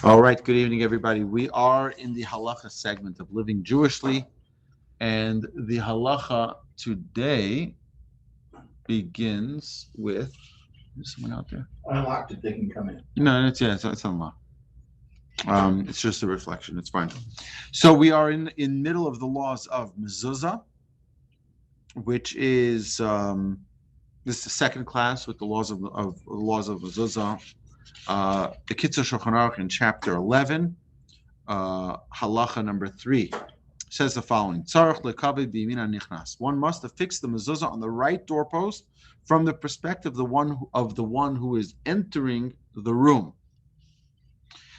All right, good evening, everybody. We are in the Halacha segment of Living Jewishly, and the Halacha today begins with. Is someone out there? Unlocked it, they can come in. No, it's unlocked. It's just a reflection. It's fine. So we are in middle of the laws of mezuzah, which is this is the second class with the laws of mezuzah. The Kitzur Shulchan Aruch in chapter 11, halacha number 3, says the following: Tzarich lekaved b'yamin hanichnas. One must affix the mezuzah on the right doorpost from the perspective of the one who is entering the room.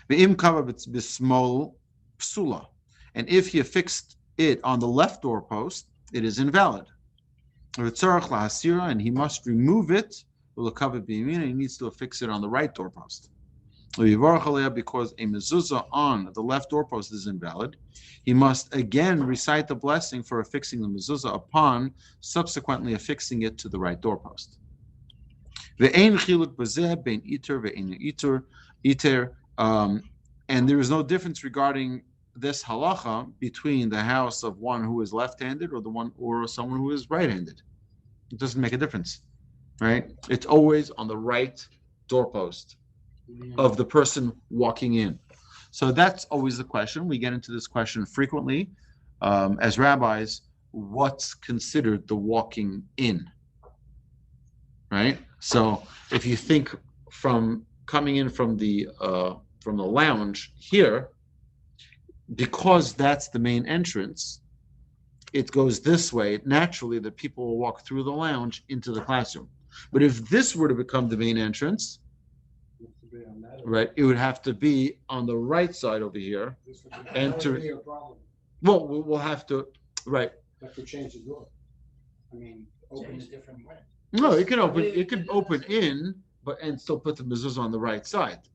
Ve'im kaved b'smol psula. And if he affixed it on the left doorpost, it is invalid. V'tzarich lahasira, and he must remove it. And he needs to affix it on the right doorpost. Because a mezuzah on the left doorpost is invalid, he must again recite the blessing for affixing the mezuzah upon subsequently affixing it to the right doorpost. And there is no difference regarding this halacha between the house of one who is left-handed or someone who is right-handed. It doesn't make a difference. Right? It's always on the right doorpost of the person walking in. So that's always the question. We get into this question frequently as rabbis. What's considered the walking in? Right? So if you think from coming in from the lounge here, because that's the main entrance, it goes this way. Naturally, the people will walk through the lounge into the classroom. But if this were to become the main entrance, right, it would have to be on the right side over here. Enter. Well, we'll have to, right. Have to change the door. I mean, open a different way. No, you can open. It could open in, and still put the mezuzah on the right side.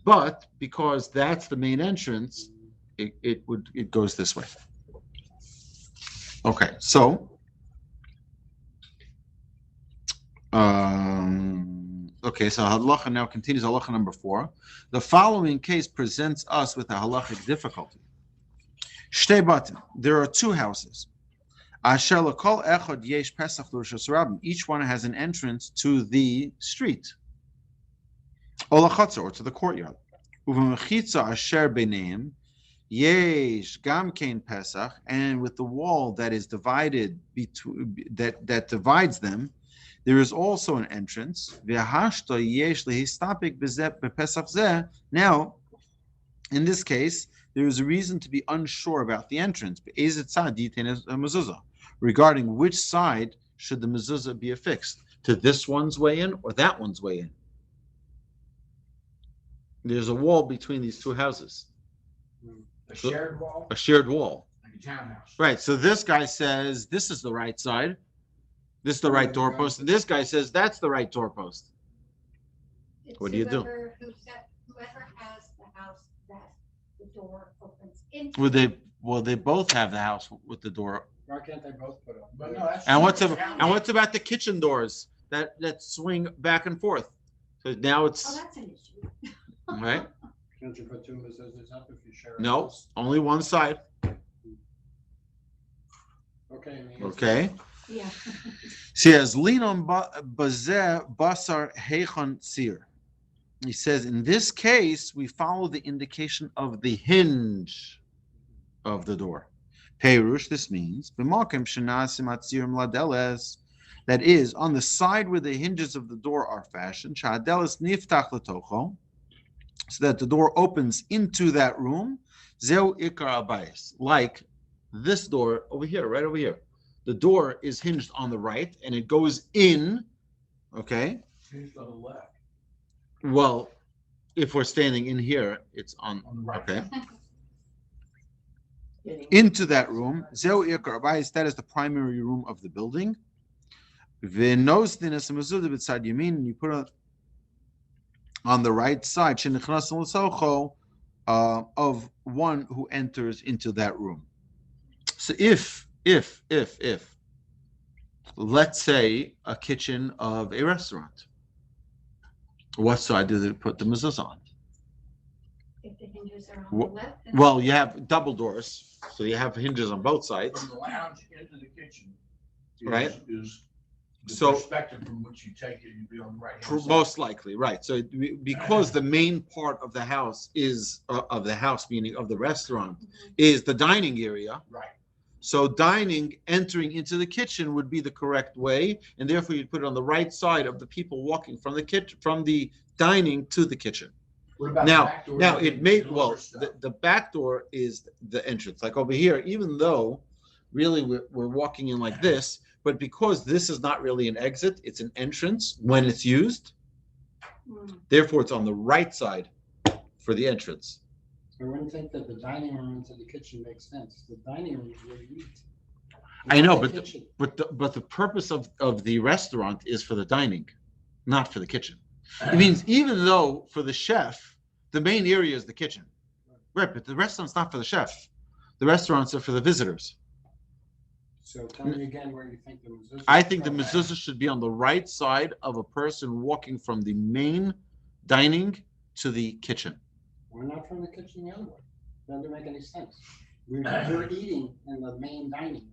But because that's the main entrance, it goes this way. Okay, so. So halacha now continues. Halacha number 4. The following case presents us with a halachic difficulty. Shtei batim. There are 2 houses. Asher lekol echad yesh pesach l'rishos rabbim. Each one has an entrance to the street, or lachatzer, or to the courtyard. Uv'mechitza asher beineim yesh gam kein pesach, and with the wall that is divided that divides them, there is also an entrance. Now, in this case, there is a reason to be unsure about the entrance. Regarding which side should the mezuzah be affixed, to this one's way in or that one's way in. There's a wall between these 2 houses. A shared wall? A shared wall. Like a townhouse. Right, so this guy says this is the right side. This is the right doorpost. And this guy says that's the right doorpost. What do you do? Whoever has the house that the door opens into. Well, they both have the house with the door. Why can't they both put up? But And what's about the kitchen doors that swing back and forth? So now it's. Oh, that's an issue. Right? Can't you put 2 mezuzahs up if you share a No, house? only one side. Okay. Yeah. Says linon bazeh basar heichon sir. He says in this case we follow the indication of the hinge of the door. Perush, this means b'makom shenasim atzirim ladeles, that is on the side where the hinges of the door are fashioned. Sha'adeles niftach letocho, so that the door opens into that room. Zeu ikar abayis, like this door over here, right over here. The door is hinged on the right, and it goes in. Okay. Hinged on the left. Well, if we're standing in here, it's on the right. Okay. Into that room. Zeu ikar abayis, that is the primary room of the building. V'nos dinas mezuzah b'tzad yamin, and you put it on the right side. Shenichnas l'socho, of one who enters into that room. So if let's say a kitchen of a restaurant, what side do they put the mezuzah on? If the hinges are on the left. and Well, the you right. have double doors, so you have hinges on both sides. From the lounge into the kitchen. Right. Is the So- perspective from which you take it, you'd be on the right hand side. Most likely, right. So because the main part of the house is, meaning of the restaurant, is the dining area. Right. So dining, entering into the kitchen would be the correct way, and therefore you'd put it on the right side of the people walking from the kitchen, from the dining to the kitchen. What about Now, the back door? now You it can may, deliver well, stuff. the back door is the entrance, like over here, even though really we're walking in like this, but because this is not really an exit, it's an entrance when it's used, therefore it's on the right side for the entrance. I wouldn't think that the dining room into the kitchen makes sense. The dining room is where you eat. I know, Not the but kitchen. but the purpose of the restaurant is for the dining, not for the kitchen. It means even though for the chef, the main area is the kitchen. Right, but the restaurant's not for the chef. The restaurants are for the visitors. So tell me again where you think the mezuzah. I think the is. mezuzah should be on the right side of a person walking from the main dining to the kitchen. Why not from the kitchen the other way? Doesn't make any sense. We're eating in the main dining.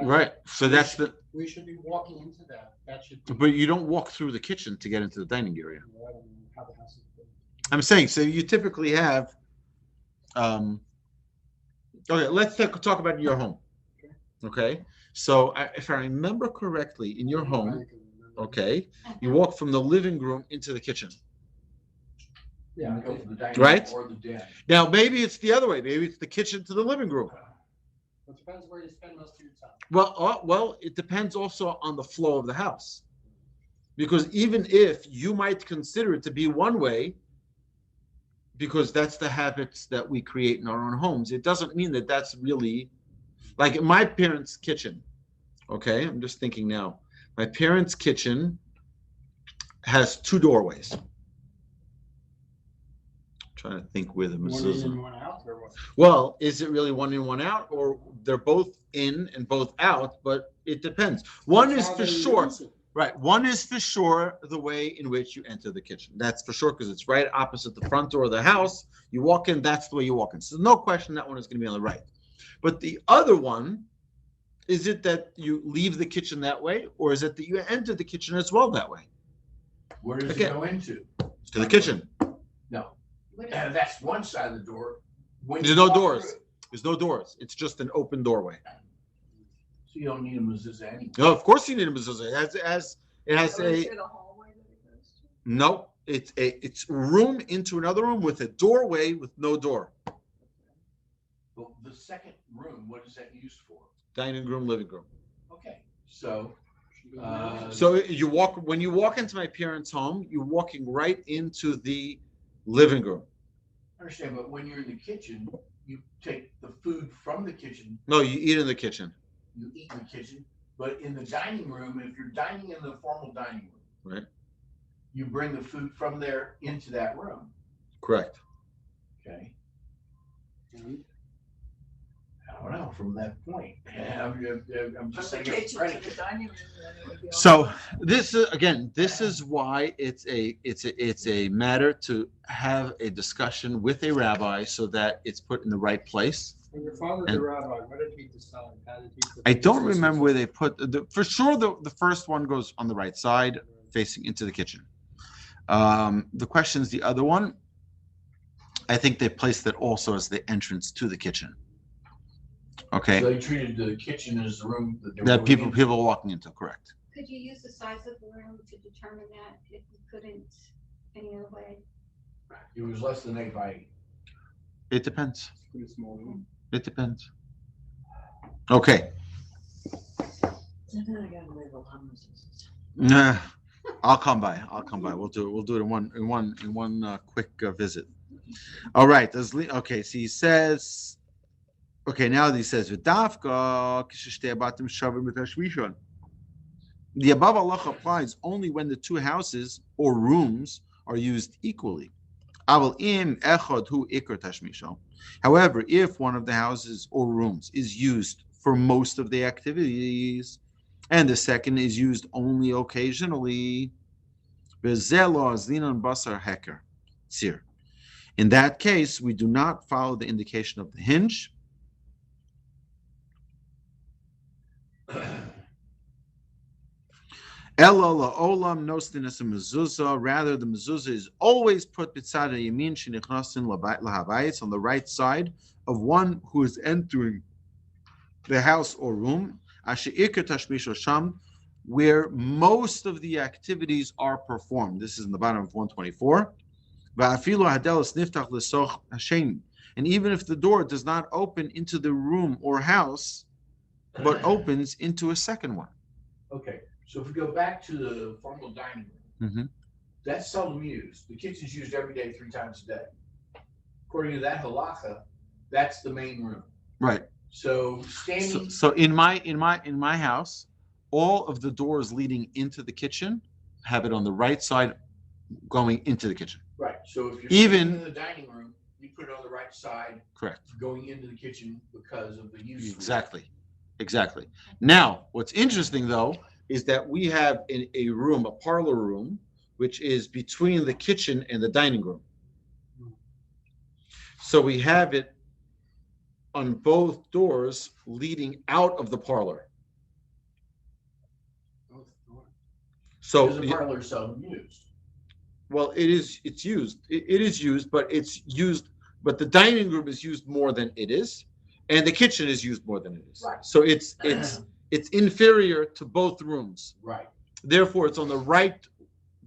Right, so that's the, We should be walking into that. That should be. but you don't walk through the kitchen to get into the dining area. I don't know how the house is built. I'm saying, so you typically have, okay, let's talk about your home. Okay, so if I remember correctly, in your home, I can remember. okay, you walk from the living room into the kitchen. Yeah, You go okay. from the dining Right. room or the den. Now, maybe it's the other way. Maybe it's the kitchen to the living room. It depends where you spend most of your time. Well, it depends also on the flow of the house. Because even if you might consider it to be one way, because that's the habits that we create in our own homes, it doesn't mean that that's really, like in my parents' kitchen, okay? I'm just thinking now. My parents' kitchen has two doorways. Trying to think where the One mezuzah. in and one out or what? Well, is it really one in, one out, or they're both in and both out? But it depends. One That's is how for they sure, use it. right? One is for sure the way in which you enter the kitchen. That's for sure because it's right opposite the front door of the house. You walk in, that's the way you walk in. So no question that one is going to be on the right. But the other one, is it that you leave the kitchen that way, or is it that you enter the kitchen as well that way? Where does Okay. it go into? To the kitchen. No, What is- that's one side of the door. When There's you no walk doors. through it. There's no doors. It's just an open doorway. So you don't need a mezuzah anyway. No, of course you need a mezuzah. It has So a is it a hallway that it goes to? no. It's room into another room with a doorway with no door. But the second room, what is that used for? Dining room, living room. Okay, so So when you walk into my parents' home, you're walking right into the living room. I understand, but when you're in the kitchen, you take the food from the kitchen, No, you eat in the kitchen. you eat in the kitchen, but in the dining room, if you're dining in the formal dining room, Right. you bring the food from there into that room, Correct. okay? Mhm. I don't know, from that point, I'm just From saying. the kitchen to the dining room, then it would be. So all- this is why it's a matter to have a discussion with a rabbi so that it's put in the right place. When your father's And- a rabbi, what did he decide? How did he put I the don't mezuzahs remember where in? they put for sure the first one goes on the right side facing into the kitchen. The question is the other one. I think they placed it also as the entrance to the kitchen. Okay, So they treated the kitchen as the room that they were that going into. people are walking into, correct? Could you use the size of the room to determine that if you couldn't any other way? It was less than 8 by 8. It depends. Pretty small room. It depends. Okay. Then I gotta leave a lot of mezuzahs. Nah, I'll come by. We'll do it in one quick visit. All right. Okay. So he says. Okay. Now he says v'dafka k'sheshtei abatim shavim b'tashvishon. The above halacha applies only when the two houses or rooms are used equally. Aval im echad hu ikar tashmisho. However, if one of the houses or rooms is used for most of the activities, and the second is used only occasionally, bezelo zinon basar heker, tzir. In that case, we do not follow the indication of the hinge. Ela la'olam nostinus mezuzah. Rather, the mezuzah is always put b'tzad yamin shenichnasin lahabayis, on the right side of one who is entering the house or room, asher ikar tashmish sham, where most of the activities are performed. This is in the bottom of 124. Va'afilu hadelos niftach l'soch hashem. And even if the door does not open into the room or house, but opens into a second one. Okay, so if we go back to the formal dining room, Mm-hmm. that's seldom used. The kitchen's used every day, 3 times a day. According to that halacha, that's the main room. Right. So standing. So in my house, all of the doors leading into the kitchen have it on the right side, going into the kitchen. Right. So if you're Even- standing in the dining room, you put it on the right side, Correct. going into the kitchen because of the use. Exactly. Now, what's interesting though is that we have a room, a parlor room, which is between the kitchen and the dining room. So we have it on both doors leading out of the parlor. So, Because the parlor is seldom used. well, it's used. It is used, but it's used, but the dining room is used more than it is, and the kitchen is used more than it is. Right. So it's inferior to both rooms. Right. Therefore, it's on the right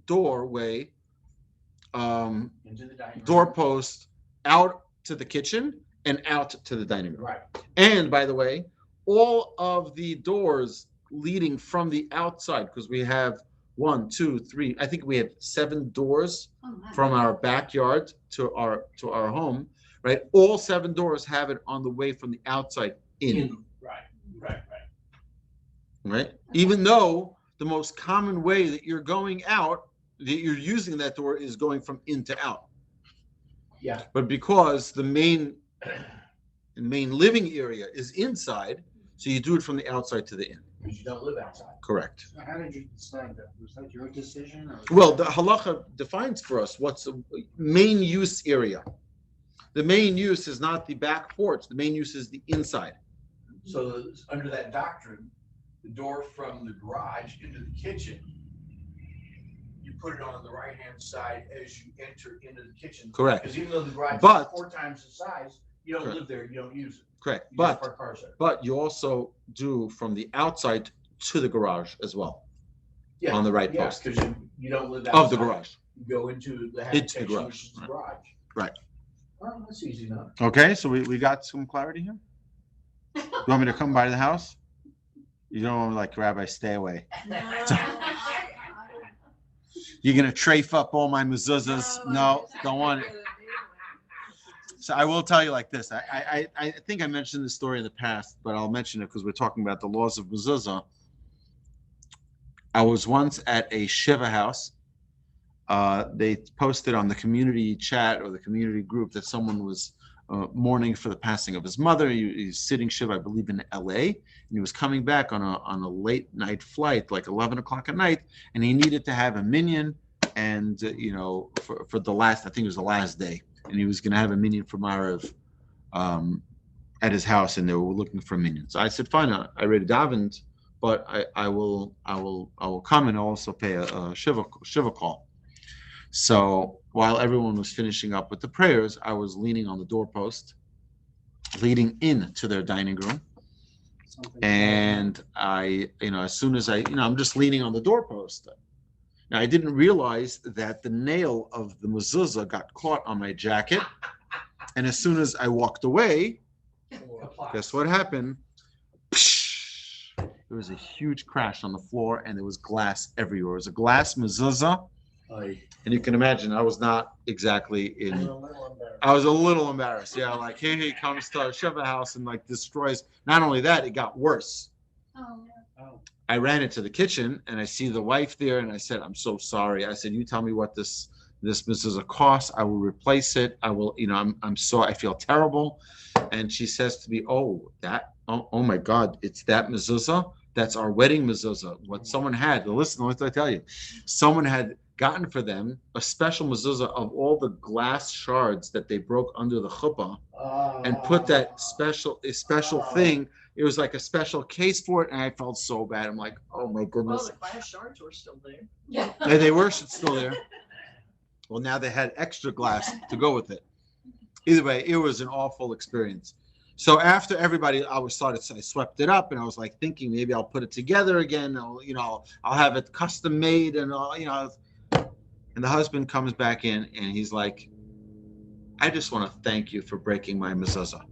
doorway, Into the dining room. doorpost out to the kitchen and out to the dining room. Right. And by the way, all of the doors leading from the outside, because we have 1, 2, 3, I think we have 7 doors Oh, my. from our backyard to our home, right? All 7 doors have it on the way from the outside in, right? Even though the most common way that you're going out, that you're using that door, is going from in to out. Yeah. But because the main living area is inside, so you do it from the outside to the in. Because you don't live outside. Correct. So how did you decide that? Was that your decision? Or Well, the halacha defines for us what's the main use area. The main use is not the back porch. The main use is the inside. So under that doctrine, the door from the garage into the kitchen, you put it on the right-hand side as you enter into the kitchen. Correct. Because even though the garage But- is 4 times the size, you don't Correct. live there, you don't use it. Correct. You just But park cars there. But you also do from the outside to the garage as well, Yeah, on the right yeah, post because you don't live outside. of the garage. You go into the Into the habitation, garage, which is the right. garage. Right. Well, that's easy enough. Okay, so we got some clarity here. You want me to come by the house? You don't want to, like, Rabbi, stay away. You're gonna trafe up all my mezuzahs. No, don't want it. So I will tell you like this. I think I mentioned this story in the past, but I'll mention it because we're talking about the laws of mezuzah. I was once at a Shiva house. They posted on the community chat or the community group that someone was mourning for the passing of his mother. He's sitting Shiva, I believe, in LA, and he was coming back on a late night flight, like 11 o'clock at night, and he needed to have a minyan, and for the last, I think it was the last day, and he was going to have a minyan for Marav at his house, and they were looking for a minyan. So I said, fine, I already davened, but I will come and also pay a shiva call. So while everyone was finishing up with the prayers, I was leaning on the doorpost, leading into their dining room. And I, as soon as I'm just leaning on the doorpost. Now, I didn't realize that the nail of the mezuzah got caught on my jacket. And as soon as I walked away, guess what happened? There was a huge crash on the floor, and there was glass everywhere. It was a glass mezuzah. And you can imagine I was not exactly I was a little embarrassed. Yeah, like, hey, he comes to our Shiva house and like destroys. Not only that, it got worse. Oh, I ran into the kitchen and I see the wife there, and I said, I'm so sorry. I said, you tell me what this mezuzah costs. I will replace it. I will, I'm sorry. I feel terrible. And she says to me, oh my God, it's that mezuzah. That's our wedding mezuzah. What someone had, listen, what did I tell you? Someone had gotten for them a special mezuzah of all the glass shards that they broke under the chuppah, and put that special thing. It was like a special case for it, and I felt so bad. I'm like, oh my Well, goodness. the glass shards were still there. Yeah. And they were still there. Well, now they had extra glass to go with it. Either way, it was an awful experience. So after everybody, I swept it up, and I was like thinking maybe I'll put it together again. I'll have it custom made, and And the husband comes back in, and he's like, I just want to thank you for breaking my mezuzah.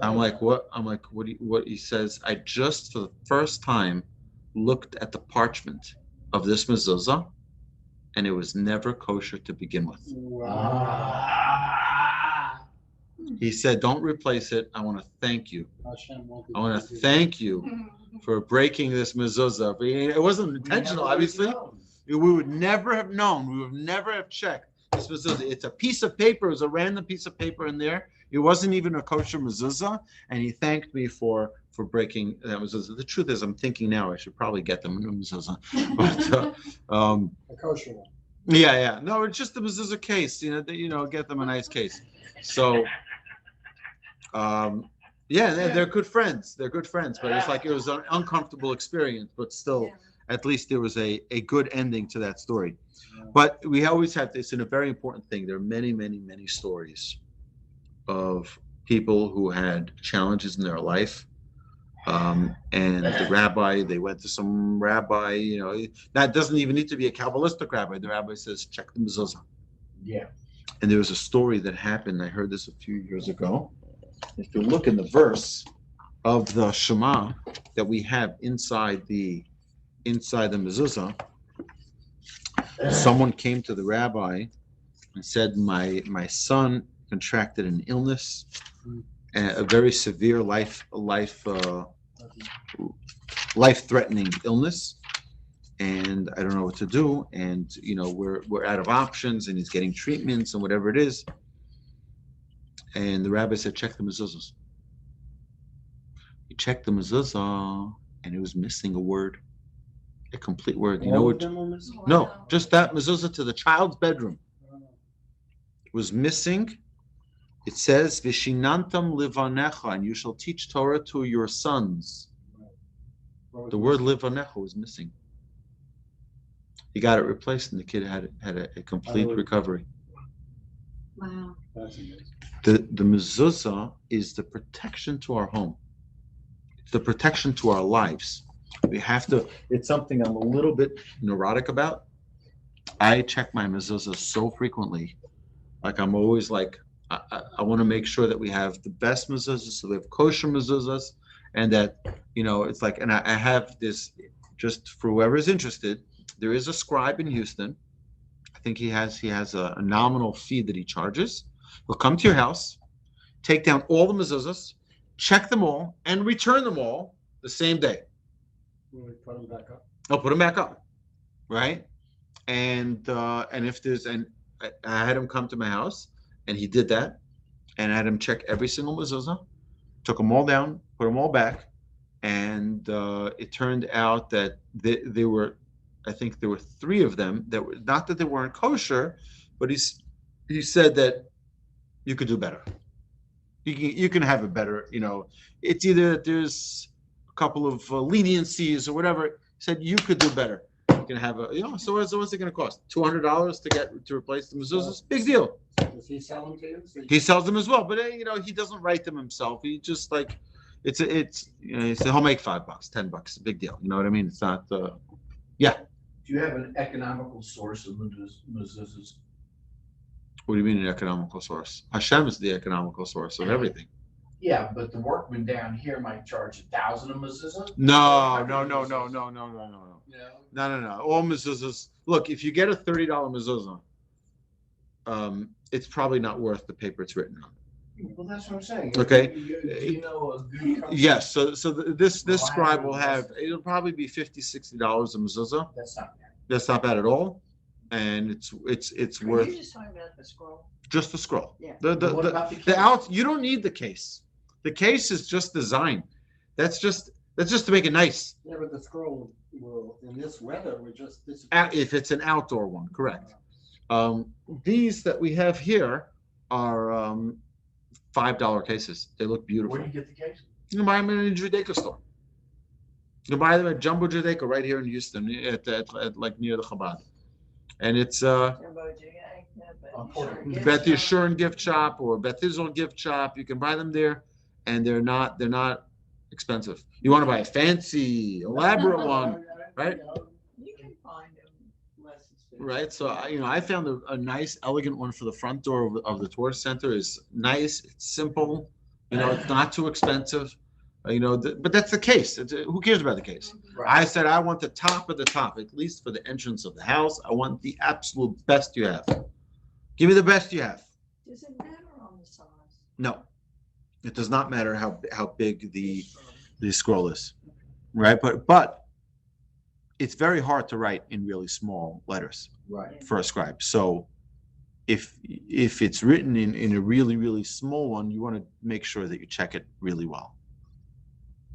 I'm like, what? What? He says, I just for the first time looked at the parchment of this mezuzah, and it was never kosher to begin with. He said, don't replace it. I want to thank you. I want to thank you for breaking this mezuzah. It wasn't intentional, obviously. We would never have known. We would never have checked this mezuzah. It's a piece of paper. It was a random piece of paper in there. It wasn't even a kosher mezuzah. And he thanked me for breaking that mezuzah. The truth is, I'm thinking now I should probably get them a new mezuzah. But, A kosher one. yeah. No, it's just the mezuzah case. Get them a nice case. So, they're good friends. They're good friends. But it's like it was an uncomfortable experience. But still, at least there was a good ending to that story. But we always have this, and a very important thing. There are many, many, many stories of people who had challenges in their life. And the rabbi, they went to some rabbi, that doesn't even need to be a Kabbalistic rabbi. The rabbi says, check the mezuzah. Yeah. And there was a story that happened. I heard this a few years ago. If you look in the verse of the Shema that we have inside the mezuzah, someone came to the rabbi and said, my son contracted an illness, a very severe life-threatening illness, and I don't know what to do, and we're out of options, and he's getting treatments and whatever it is. And the rabbi said, check the mezuzahs. He checked the mezuzah, and it was missing a word, a complete word. No, just that mezuzah to the child's bedroom was missing. It says, Vishinantam livanecha, and you shall teach Torah to your sons. The word livanecha was missing. He got it replaced, and the kid had a complete recovery. Wow. That's amazing. The mezuzah is the protection to our home. It's the protection to our lives. We have to, it's something I'm a little bit neurotic about. I check my mezuzah so frequently. Like I'm always like, I want to make sure that we have the best mezuzahs, so we have kosher mezuzahs, and that, it's like, and I have this, just for whoever's interested, there is a scribe in Houston. I think he has a nominal fee that he charges. He'll come to your house, take down all the mezuzahs, check them all, and return them all the same day. Will we put them back up? I'll put them back up, right? And if there's, and I had him come to my house, and he did that, and I had him check every single mezuzah, took them all down, put them all back, and it turned out that there were 3 of them that were, not that they weren't kosher, but he said that you could do better. You can have it better. It's either that there's a couple of leniencies or whatever. He said you could do better. You can have so what's it going to cost? $200 to replace the mezuzahs? Big deal. Does he sell them to you? He sells them as well, but he doesn't write them himself. He just like he said he'll make $5, $10, big deal. You know what I mean? It's not. Yeah. Do you have an economical source of mezuzahs? What do you mean an economical source? Hashem is the economical source of everything. Yeah, but the workman down here might charge 1,000 a mezuzah. No. All mezuzahs. Look, if you get a $30 mezuzah, it's probably not worth the paper it's written on. Well, that's what I'm saying. Okay. Do you know a good company? Yes. So this scribe will have. It'll probably be $50, $60 a mezuzah. That's not bad. That's not bad at all, and it's Are worth you just talking about the scroll? just the scroll. Yeah. What about the The case? out. You don't need the case. The case is just design. That's just to make it nice. Yeah, but the scroll Well, in this weather, we're just. If it's an outdoor one, correct. These that we have here are $5 cases. They look beautiful. Where do you get the case? You can buy them in a Judaica store. You can buy them at Jumbo Judaica right here in Houston, at like near the Chabad. And it's Beth Yeshurun gift shop or Beth Israel gift shop. You can buy them there, and they're not expensive. You want to buy a fancy, elaborate one, right? You can find them less expensive. Right. So I found a nice, elegant one for the front door of the tourist center. Is nice. It's simple. It's not too expensive. But that's the case. Who cares about the case? Right. I said I want the top of the top, at least for the entrance of the house. I want the absolute best you have. Give me the best you have. Does it matter on the size? No, it does not matter how big the scroll is, right? But it's very hard to write in really small letters Right. for a scribe. So if it's written in a really, really small one, you want to make sure that you check it really well.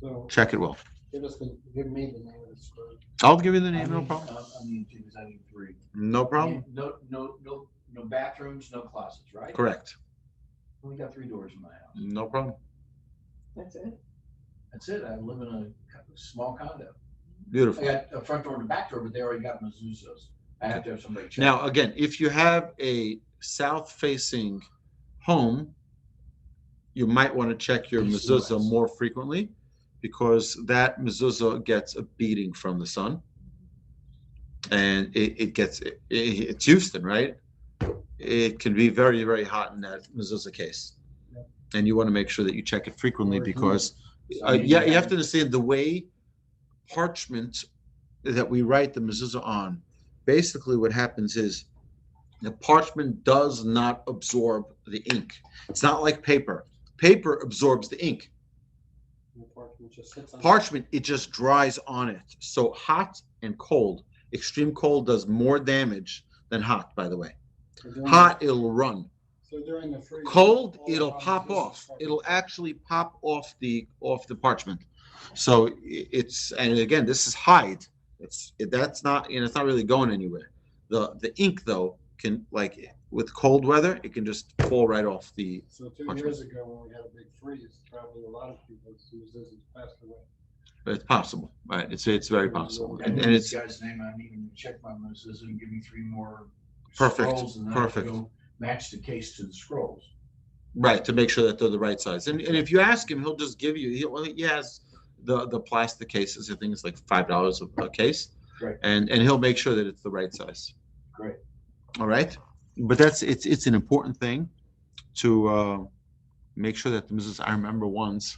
So Check it well. give me the name of the store. I'll give you the name, no problem. I need two because I need three. No problem. No bathrooms, no closets, right? Correct. We got 3 doors in my house. No problem. That's it? That's it. I live in a small condo. Beautiful. I got a front door and a back door, but they already got mezuzahs. I have to have somebody check. Now, again, if you have a south-facing home, you might want to check your East and mezuzah west. more frequently, because that mezuzah gets a beating from the sun, and it's Houston, right? It can be very, very hot in that mezuzah case, and you want to make sure that you check it frequently, because you have to understand the way parchment that we write the mezuzah on. Basically, what happens is the parchment does not absorb the ink. It's not like paper. Paper absorbs the ink. Parchment just sits on. Parchment, it just dries on it. So hot and cold, extreme cold does more damage than hot, by the way. Hot, it'll run. So during the freeze. Cold, all it'll around pop this off. is It'll actually pop off the parchment. So and again, this is hide. That's not, it's not really going anywhere. The ink though can, like with cold weather, it can just fall right off the. So 2 parchment. years ago, when we had a big freeze, probably a lot of people whose business passed away. It's possible, right? It's very possible, and this it's guy's name. I need him to check my mezuzah and give me 3 more Perfect, scrolls, and then I have to perfect. go match the case to the scrolls. right to make sure that they're the right size. And if you ask him, he'll just give you. He has the plastic cases. I think it's like $5 a case, Right. and he'll make sure that it's the right size. Great. All right, but it's an important thing to make sure that the mezuzah. I remember once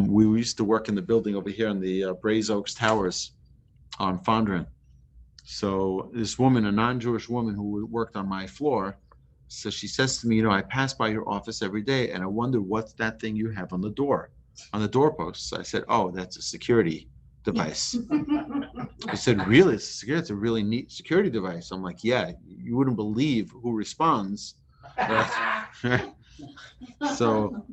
we used to work in the building over here in the Braze Oaks Towers on Fondren. So this woman, a non-Jewish woman who worked on my floor, so she says to me, I pass by your office every day, and I wonder what's that thing you have on the door, on the doorposts. I said, oh, that's a security device. I said, really? It's a really neat security device. I'm like, yeah, you wouldn't believe who responds. So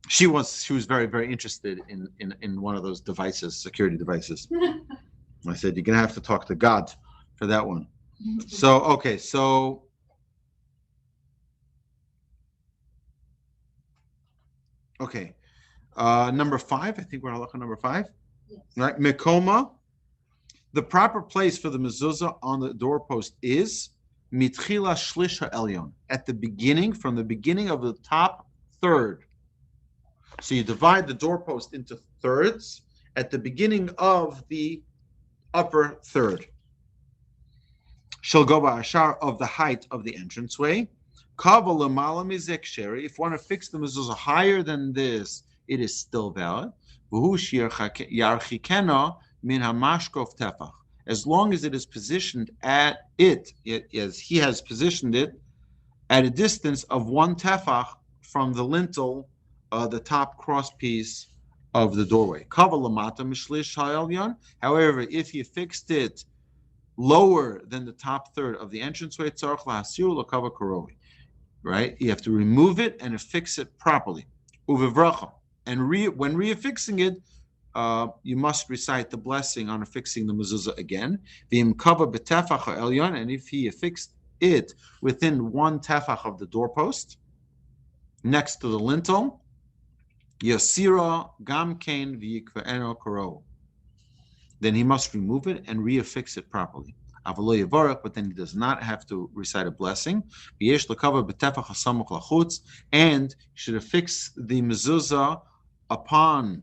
she was very, very interested in one of those devices, security devices. I said, you're gonna have to talk to God for that one. So okay, number 5. I think we're on Halacha number 5. Yes. Right, Mekoma. The proper place for the mezuzah on the doorpost is mitchila shlish ha'elyon, at the beginning, from the beginning of the top third. So you divide the doorpost into thirds at the beginning of the upper third. Shall go by ashar, of the height of the entranceway. Kava lamala mizek sheri. If you want to fix the mezuzah higher than this, it is still valid. As long as it is positioned at as he has positioned it, at a distance of 1 tefach from the lintel, the top cross piece of the doorway. However, if you fixed it lower than the top third of the entranceway, right? You have to remove it and fix it properly. And when reaffixing it, you must recite the blessing on affixing the mezuzah again. V'im kava b'tefach ha'elyon, and if he affixed it within one tefach of the doorpost, next to the lintel, yasira gamkein v'yikve'eno karo. Then he must remove it and reaffix it properly. Avalo yavarach, but then he does not have to recite a blessing. V'yesh l'kava b'tefach hasamuch lachutz, and he should affix the mezuzah upon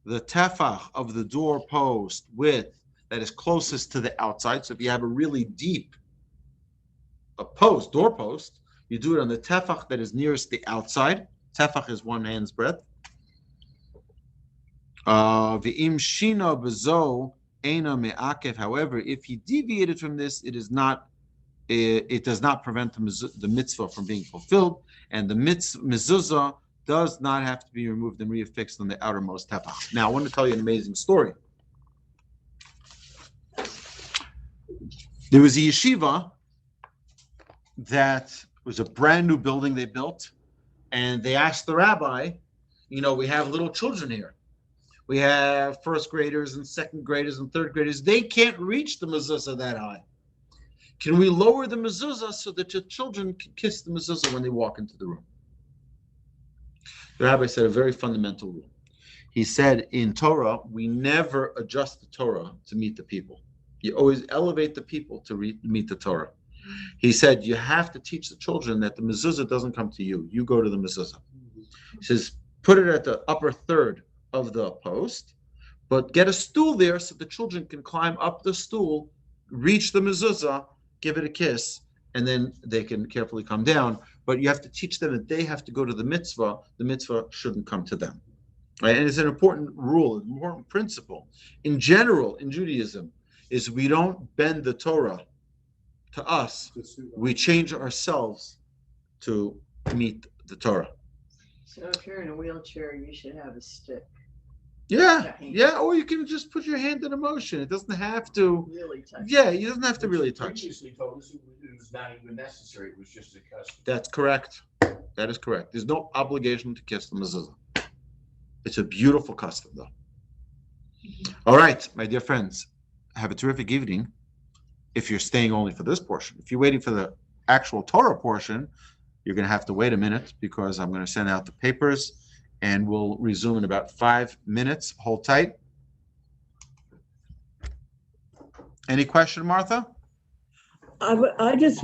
the tefach of the doorpost that is closest to the outside. So if you have a really deep doorpost, you do it on the tefach that is nearest the outside. Tefach is one hand's breadth. V'im shina bezo eina me'akev. However, if he deviated from this, it does not prevent the mitzvah from being fulfilled, and the mezuzah does not have to be removed and reaffixed on the outermost tefach. Now, I want to tell you an amazing story. There was a yeshiva that was a brand new building they built, and they asked the rabbi, we have little children here. We have first graders and second graders and third graders. They can't reach the mezuzah that high. Can we lower the mezuzah so that your children can kiss the mezuzah when they walk into the room? The rabbi said a very fundamental rule. He said, in Torah, we never adjust the Torah to meet the people. You always elevate the people to meet the Torah. He said, you have to teach the children that the mezuzah doesn't come to you. You go to the mezuzah. He says, put it at the upper third of the post, but get a stool there so the children can climb up the stool, reach the mezuzah, give it a kiss, and then they can carefully come down. But you have to teach them that they have to go to the mitzvah. The mitzvah shouldn't come to them. Right? And it's an important rule, an important principle. In general, in Judaism, is we don't bend the Torah to us. We change ourselves to meet the Torah. So if you're in a wheelchair, you should have a stick. Yeah, or you can just put your hand in a motion. It doesn't have to Really touch. Yeah, you doesn't have to really touch. Previously told us it was not even necessary. It was just a custom. That's correct. That is correct. There's no obligation to kiss the mezuzah. It's a beautiful custom, though. All right, my dear friends, have a terrific evening. If you're staying only for this portion, if you're waiting for the actual Torah portion, you're going to have to wait a minute because I'm going to send out the papers. And we'll resume in about 5 minutes. Hold tight. Any question, Martha? I just